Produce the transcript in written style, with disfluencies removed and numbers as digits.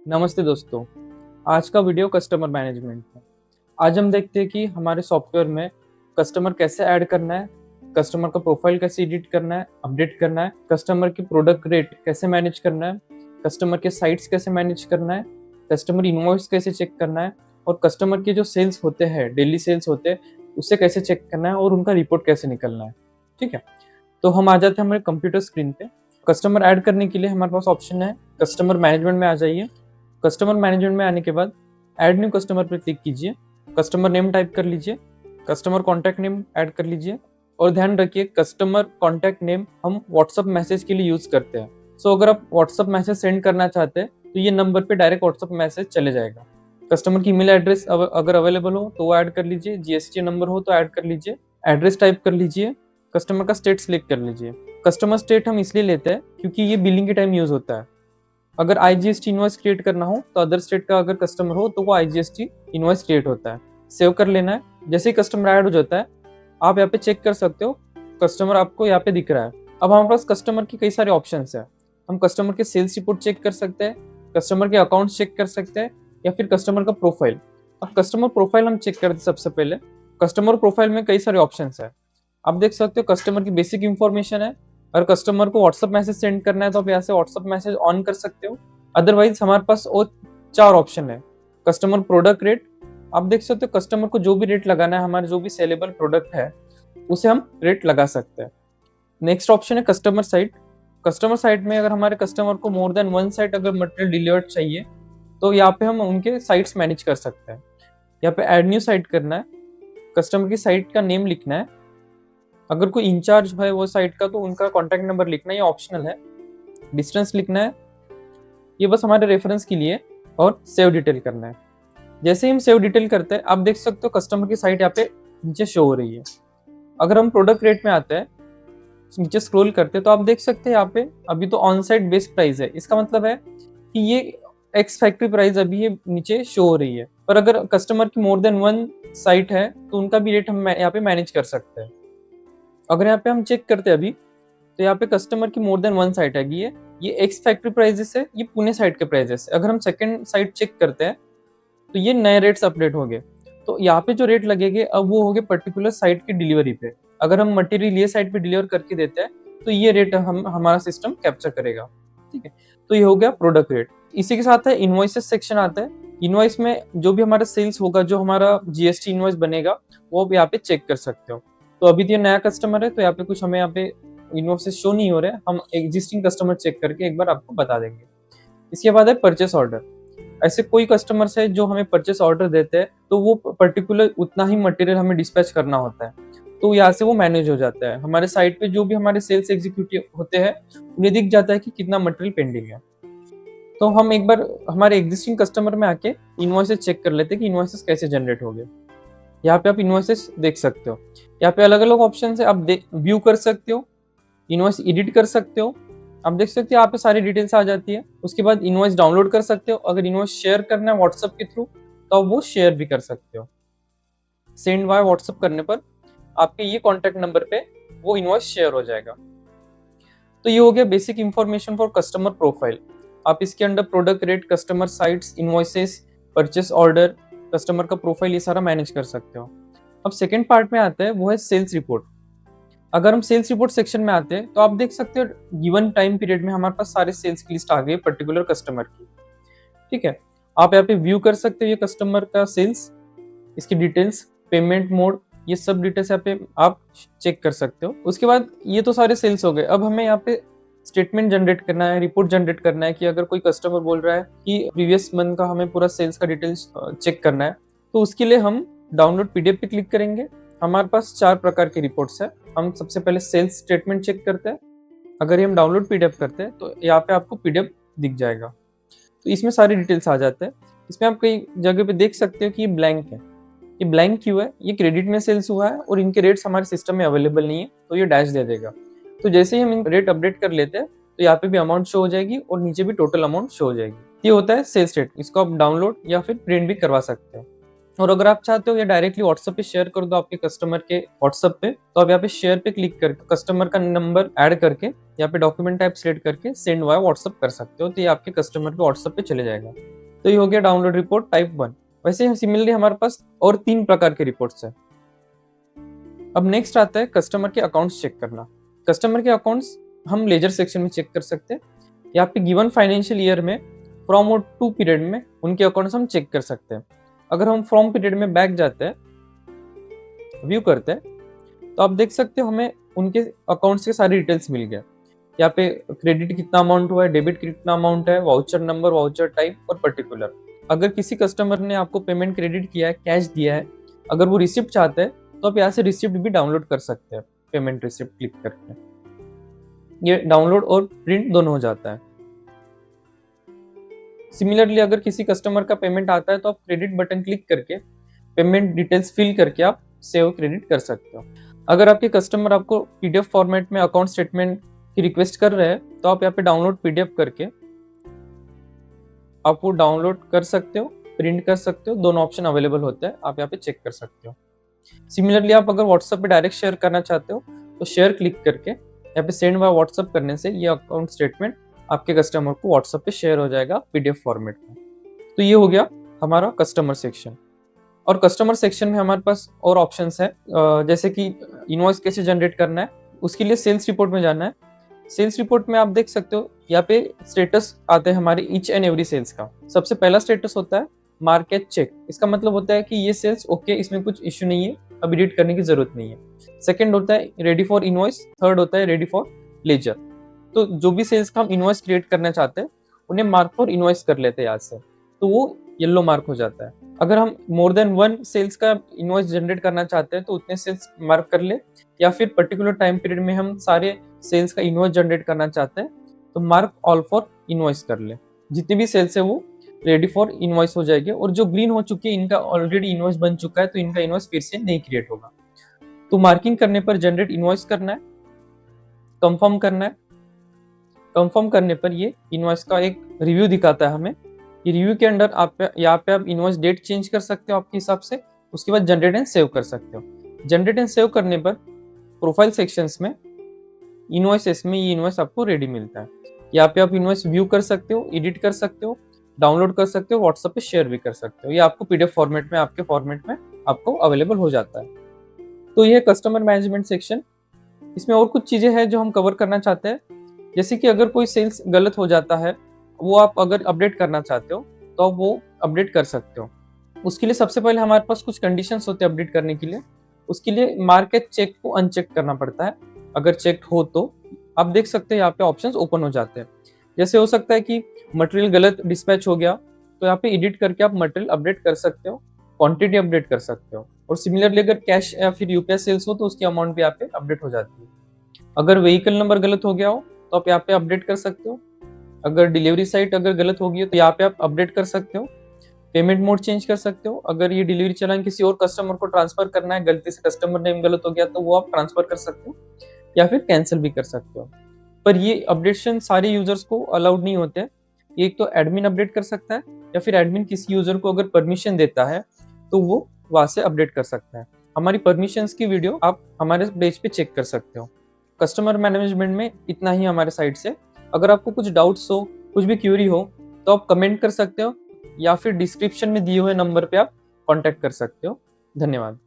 नमस्ते दोस्तों। आज का वीडियो कस्टमर मैनेजमेंट है। आज हम देखते हैं कि हमारे सॉफ्टवेयर में कस्टमर कैसे ऐड करना है, कस्टमर का प्रोफाइल कैसे एडिट करना है, अपडेट करना है, कस्टमर की प्रोडक्ट रेट कैसे मैनेज करना है, कस्टमर के साइट्स कैसे मैनेज करना है, कस्टमर इनवॉइस कैसे चेक करना है और कस्टमर के जो सेल्स होते हैं, डेली सेल्स होते हैं, उसे कैसे चेक करना है और उनका रिपोर्ट कैसे निकलना है। ठीक है, तो हम आ जाते हैं हमारे कंप्यूटर स्क्रीन पे। कस्टमर ऐड करने के लिए हमारे पास ऑप्शन है, कस्टमर मैनेजमेंट में आ जाइए। कस्टमर मैनेजमेंट में आने के बाद ऐड न्यू कस्टमर पर क्लिक कीजिए, कस्टमर नेम टाइप कर लीजिए, कस्टमर कॉन्टैक्ट नेम ऐड कर लीजिए और ध्यान रखिए कस्टमर कॉन्टैक्ट नेम हम व्हाट्सअप मैसेज के लिए यूज करते हैं। सो अगर आप व्हाट्सअप मैसेज सेंड करना चाहते हैं तो ये नंबर पे डायरेक्ट व्हाट्सअप मैसेज चले जाएगा। कस्टमर की ईमेल एड्रेस अगर अवेलेबल हो तो वो ऐड कर लीजिए, जीएसटी नंबर हो तो ऐड कर लीजिए, एड्रेस टाइप कर लीजिए, कस्टमर का स्टेट सिलेक्ट कर लीजिए। कस्टमर स्टेट हम इसलिए लेते हैं क्योंकि ये बिलिंग के टाइम यूज होता है। अगर आईजीएसटी इनवॉइस क्रिएट करना हो तो अदर स्टेट का अगर कस्टमर हो तो वो आईजीएसटी इनवॉइस क्रिएट होता है। सेव कर लेना है। जैसे ही कस्टमर ऐड हो जाता है आप यहाँ पे चेक कर सकते हो, कस्टमर आपको यहाँ पे दिख रहा है। अब हमारे पास कस्टमर की कई सारे ऑप्शन है। हम कस्टमर के सेल्स रिपोर्ट चेक कर सकते हैं, कस्टमर के अकाउंट चेक कर सकते हैं या फिर कस्टमर का प्रोफाइल। अब कस्टमर प्रोफाइल हम चेक करते सबसे पहले। कस्टमर प्रोफाइल में कई सारे ऑप्शन है। आप देख सकते हो कस्टमर की बेसिक इंफॉर्मेशन है। अगर कस्टमर को व्हाट्सअप मैसेज सेंड करना है तो आप यहाँ से व्हाट्सअप मैसेज ऑन कर सकते हो। अदरवाइज हमारे पास और 4 ऑप्शन है। कस्टमर प्रोडक्ट रेट, आप देख सकते हो कस्टमर को जो भी रेट लगाना है, हमारे जो भी सेलेबल प्रोडक्ट है उसे हम रेट लगा सकते हैं। नेक्स्ट ऑप्शन है कस्टमर साइट। कस्टमर साइट में अगर हमारे कस्टमर को मोर देन 1 साइट अगर मटेरियल डिलीवर्ड चाहिए तो यहाँ पे हम उनके साइट्स मैनेज कर सकते हैं। यहाँ पे ऐड न्यू साइट करना है, कस्टमर की साइट का नेम लिखना है, अगर कोई इंचार्ज है वो साइट का तो उनका कॉन्टैक्ट नंबर लिखना है, ये ऑप्शनल है, डिस्टेंस लिखना है, ये बस हमारे रेफरेंस के लिए, और सेव डिटेल करना है। जैसे ही हम सेव डिटेल करते हैं आप देख सकते हो कस्टमर की साइट यहाँ पे नीचे शो हो रही है। अगर हम प्रोडक्ट रेट में आते हैं, नीचे स्क्रॉल करते हैं तो आप देख सकते हैं यहाँ पे अभी तो ऑन साइट बेस्ट प्राइस है। इसका मतलब है कि ये एक्स फैक्ट्री प्राइस अभी ये नीचे शो हो रही है। पर अगर कस्टमर की मोर देन 1 साइट है तो उनका भी रेट हम यहाँ पे मैनेज कर सकते हैं। अगर यहाँ पे हम चेक करते हैं अभी तो यहाँ पे कस्टमर की मोर देन 1 साइट है, ये एक्स फैक्ट्री प्राइजेस है, ये पुणे साइट के प्राइजेस है। अगर हम सेकंड साइट चेक करते हैं तो ये नए रेट्स अपडेट हो गए। तो यहाँ पे जो रेट लगेंगे अब वो हो गए पर्टिकुलर साइट की डिलीवरी पे। अगर हम मटेरियल ये साइट पे डिलीवर करके देते हैं तो ये रेट हमारा सिस्टम कैप्चर करेगा। ठीक है, तो ये हो गया प्रोडक्ट रेट। इसी के साथ है इनवॉइसेस सेक्शन आता है। इनवॉइस में जो भी हमारा सेल्स होगा, जो हमारा जीएसटी इनवॉइस बनेगा वो भी यहाँ पे चेक कर सकते हो। तो अभी तो ये नया कस्टमर है तो यहाँ पे कुछ हमें यहाँ पे इनवॉइसेस शो नहीं हो रहे, हम एग्जिस्टिंग कस्टमर चेक करके एक बार आपको बता देंगे। इसके बाद है परचेस ऑर्डर। ऐसे कोई कस्टमर्स है जो हमें परचेस ऑर्डर देते हैं तो वो पर्टिकुलर उतना ही मटेरियल हमें डिस्पैच करना होता है, तो यहाँ से वो मैनेज हो जाता है। हमारे साइट पे जो भी हमारे सेल्स एग्जीक्यूटिव होते हैं उन्हें दिख जाता है कि कितना मटेरियल पेंडिंग है। तो हम एक बार हमारे एग्जिस्टिंग कस्टमर में आके इनवॉइसेस चेक कर लेते हैं कि इनवॉइसेस कैसे जनरेट हो गए। यहाँ पे आप इनवॉइसेस देख सकते हो। यहाँ पे अलग अलग ऑप्शन है, आप व्यू कर सकते हो, इनवॉइस एडिट कर सकते हो। आप देख सकते हो यहाँ पे सारी डिटेल्स आ जाती है। उसके बाद इनवॉइस डाउनलोड कर सकते हो। अगर इनवॉइस शेयर करना है व्हाट्सएप के थ्रू तो आप वो शेयर भी कर सकते हो। सेंड बाय व्हाट्सएप करने पर आपके ये कॉन्टैक्ट नंबर पे वो इनवॉइस शेयर हो जाएगा। तो ये हो गया basic information for customer profile. आप इसके अंदर product rate, customer sites, invoices, purchase order, customer का प्रोफाइल, ये सारा मैनेज कर सकते हो। अब सेकेंड पार्ट में आता है, वो है सेल्स रिपोर्ट। अगर हम सेल्स रिपोर्ट सेक्शन में आते हैं तो आप देख सकते हो गिवन टाइम पीरियड में हमारे पास सारे सेल्स की लिस्ट आ गई पर्टिकुलर कस्टमर की। ठीक है, आप यहाँ पे व्यू कर सकते हो ये कस्टमर का सेल्स, इसकी डिटेल्स, पेमेंट मोड, ये सब डिटेल्स यहाँ पे आप चेक कर सकते हो। उसके बाद ये तो सारे सेल्स हो गए। अब हमें यहाँ पे स्टेटमेंट जनरेट करना है, रिपोर्ट जनरेट करना है कि अगर कोई कस्टमर बोल रहा है कि प्रीवियस मंथ का हमें पूरा सेल्स का डिटेल्स चेक करना है, तो उसके लिए हम डाउनलोड पीडीएफ पे क्लिक करेंगे। हमारे पास 4 प्रकार के रिपोर्ट्स है। हम सबसे पहले सेल्स स्टेटमेंट चेक करते हैं। अगर ये हम डाउनलोड पीडीएफ करते हैं तो यहाँ पे आपको पीडीएफ दिख जाएगा। तो इसमें सारी डिटेल्स आ जाते हैं। इसमें आप कई जगह पे देख सकते हो कि ये ब्लैंक है। ये ब्लैंक क्यों है? ये क्रेडिट में सेल्स हुआ है और इनके रेट्स हमारे सिस्टम में अवेलेबल नहीं है, तो ये डैश दे देगा। तो जैसे ही हम इन रेट अपडेट कर लेते हैं तो यहाँ पे भी अमाउंट शो हो जाएगी और नीचे भी टोटल अमाउंट शो हो जाएगी। ये होता है सेल्स रेट। इसको आप डाउनलोड या फिर प्रिंट भी करवा सकते हो। और अगर आप चाहते हो या डायरेक्टली व्हाट्सएप पे शेयर कर दो आपके कस्टमर के व्हाट्सएप पे, तो आप यहाँ पे शेयर पे क्लिक करके कस्टमर का नंबर ऐड करके यहाँ पे डॉक्यूमेंट टाइप सेलेक्ट करके सेंड वाया व्हाट्सएप कर सकते हो, तो ये आपके कस्टमर के व्हाट्सएप पे चले जाएगा। तो ये हो गया डाउनलोड रिपोर्ट टाइप 1। वैसे सिमिलरली हमारे पास और 3 प्रकार के रिपोर्ट्स है। अब नेक्स्ट आता है कस्टमर के अकाउंट्स चेक करना। कस्टमर के अकाउंट्स हम लेजर सेक्शन में चेक कर सकते हैं। यहाँ पे गिवन फाइनेंशियल ईयर में फ्रॉम और टू पीरियड में उनके अकाउंट्स हम चेक कर सकते हैं। अगर हम फ्रॉम पीरियड में बैक जाते हैं, व्यू करते हैं, तो आप देख सकते हो हमें उनके अकाउंट्स के सारी डिटेल्स मिल गया। यहाँ पे क्रेडिट कितना अमाउंट हुआ है, डेबिट कितना अमाउंट है, वाउचर नंबर, वाउचर टाइप और पर्टिकुलर। अगर किसी कस्टमर ने आपको पेमेंट क्रेडिट किया है, कैश दिया है, अगर वो रिसिप्ट चाहते हैं तो आप यहाँ से रिसिप्ट भी डाउनलोड कर सकते हैं। पेमेंट रिसिप्ट क्लिक करके ये डाउनलोड और प्रिंट दोनों हो जाता है। सिमिलरली अगर किसी कस्टमर का पेमेंट आता है तो आप क्रेडिट बटन क्लिक करके पेमेंट डिटेल्स फिल करके आप सेव क्रेडिट कर सकते हो। अगर आपके कस्टमर आपको पीडीएफ फॉर्मेट में अकाउंट स्टेटमेंट की रिक्वेस्ट कर रहे हैं तो आप यहाँ पे डाउनलोड पीडीएफ करके आप वो डाउनलोड कर सकते हो, प्रिंट कर सकते हो, दोनों ऑप्शन अवेलेबल होते हैं, आप यहाँ पे चेक कर सकते हो। सिमिलरली आप अगर व्हाट्सएप पे डायरेक्ट शेयर करना चाहते हो तो शेयर क्लिक करके यहाँ पे सेंड बाय व्हाट्सएप करने से ये अकाउंट स्टेटमेंट आपके कस्टमर को व्हाट्सएप पे शेयर हो जाएगा पीडीएफ फॉर्मेट में। तो ये हो गया हमारा कस्टमर सेक्शन। और कस्टमर सेक्शन में हमारे पास और ऑप्शंस है, जैसे कि इनवॉइस कैसे जनरेट करना है, उसके लिए सेल्स रिपोर्ट में जाना है। सेल्स रिपोर्ट में आप देख सकते हो यहाँ पे स्टेटस आते हैं हमारे ईच एंड एवरी सेल्स का। सबसे पहला स्टेटस होता है मार्क एज चेक। इसका मतलब होता है कि ये सेल्स ओके, इसमें कुछ इश्यू नहीं है, अब एडिट करने की जरूरत नहीं है। सेकंड होता है रेडी फॉर इनवॉइस। थर्ड होता है रेडी फॉर लेजर। तो जो भी सेल्स का हम इनवॉइस क्रिएट करना चाहते हैं उन्हें मार्क फॉर इनवॉइस कर लेते हैं यहाँ से, तो वो येलो मार्क हो जाता है। अगर हम मोर देन 1 सेल्स का इनवॉइस जनरेट करना चाहते हैं तो उतने सेल्स मार्क कर ले, या फिर पर्टिकुलर टाइम पीरियड में हम सारे सेल्स का इनवॉइस जनरेट करना चाहते हैं तो मार्क ऑल फॉर इनवॉइस कर ले। जितने भी सेल्स है वो रेडी फॉर इनवॉइस हो जाएगी, और जो ग्रीन हो चुकी है इनका ऑलरेडी इनवॉइस बन चुका है तो इनका इनवॉइस फिर से नहीं क्रिएट होगा। तो मार्किंग करने पर जनरेट इनवॉइस करना है, कंफर्म करना है। कंफर्म करने पर ये इनवॉइस का एक रिव्यू दिखाता है हमें। ये रिव्यू के अंदर आप यहाँ पे आप इनवॉइस डेट चेंज कर सकते हो आपके हिसाब से, उसके बाद जनरेट एंड सेव कर सकते हो। जनरेट एंड सेव करने पर प्रोफाइल सेक्शंस में इनवॉइसेस में ये इनवॉइस आपको रेडी मिलता है। यहाँ पे आप इनवॉइस व्यू कर सकते हो, एडिट कर सकते हो, डाउनलोड कर सकते हो, व्हाट्सएप पे शेयर भी कर सकते हो। ये आपको पीडीएफ फॉर्मेट में आपके फॉर्मेट में आपको अवेलेबल हो जाता है। तो ये कस्टमर मैनेजमेंट सेक्शन। इसमें और कुछ चीजें हैं जो हम कवर करना चाहते हैं, जैसे कि अगर कोई सेल्स गलत हो जाता है, वो आप अगर अपडेट करना चाहते हो तो आप वो अपडेट कर सकते हो। उसके लिए सबसे पहले हमारे पास कुछ कंडीशंस होते हैं अपडेट करने के लिए। उसके लिए मार्केट चेक को अनचेक करना पड़ता है। अगर चेक हो तो आप देख सकते हैं यहाँ पे ऑप्शंस ओपन हो जाते हैं। जैसे हो सकता है कि मटेरियल गलत डिस्पैच हो गया तो यहाँ पे एडिट करके आप मटेरियल अपडेट कर सकते हो, क्वांटिटी अपडेट कर सकते हो। और सिमिलरली अगर कैश या फिर यूपीआई सेल्स हो तो उसकी अमाउंट भी यहाँ पे अपडेट हो जाती है। अगर व्हीकल नंबर गलत हो गया हो तो आप यहाँ पे अपडेट कर सकते हो। अगर डिलीवरी साइट अगर गलत होगी है तो यहाँ पे आप अपडेट कर सकते हो। पेमेंट मोड चेंज कर सकते हो। अगर ये डिलीवरी चालान किसी और कस्टमर को ट्रांसफर करना है, गलती से कस्टमर नेम गलत हो गया तो वो आप ट्रांसफर कर सकते हो या फिर कैंसिल भी कर सकते हो। पर ये अपडेशन सारे यूजर्स को अलाउड नहीं होते हैं। एक तो एडमिन अपडेट कर सकता है, या फिर एडमिन किसी यूजर को अगर परमिशन देता है तो वो वहां से अपडेट कर सकता है। हमारी परमिशंस की वीडियो आप हमारे पेज पे चेक कर सकते हो। कस्टमर मैनेजमेंट में इतना ही हमारे साइड से। अगर आपको कुछ डाउट्स हो, कुछ भी क्यूरी हो तो आप कमेंट कर सकते हो, या फिर डिस्क्रिप्शन में दिए हुए नंबर पे आप कांटेक्ट कर सकते हो। धन्यवाद।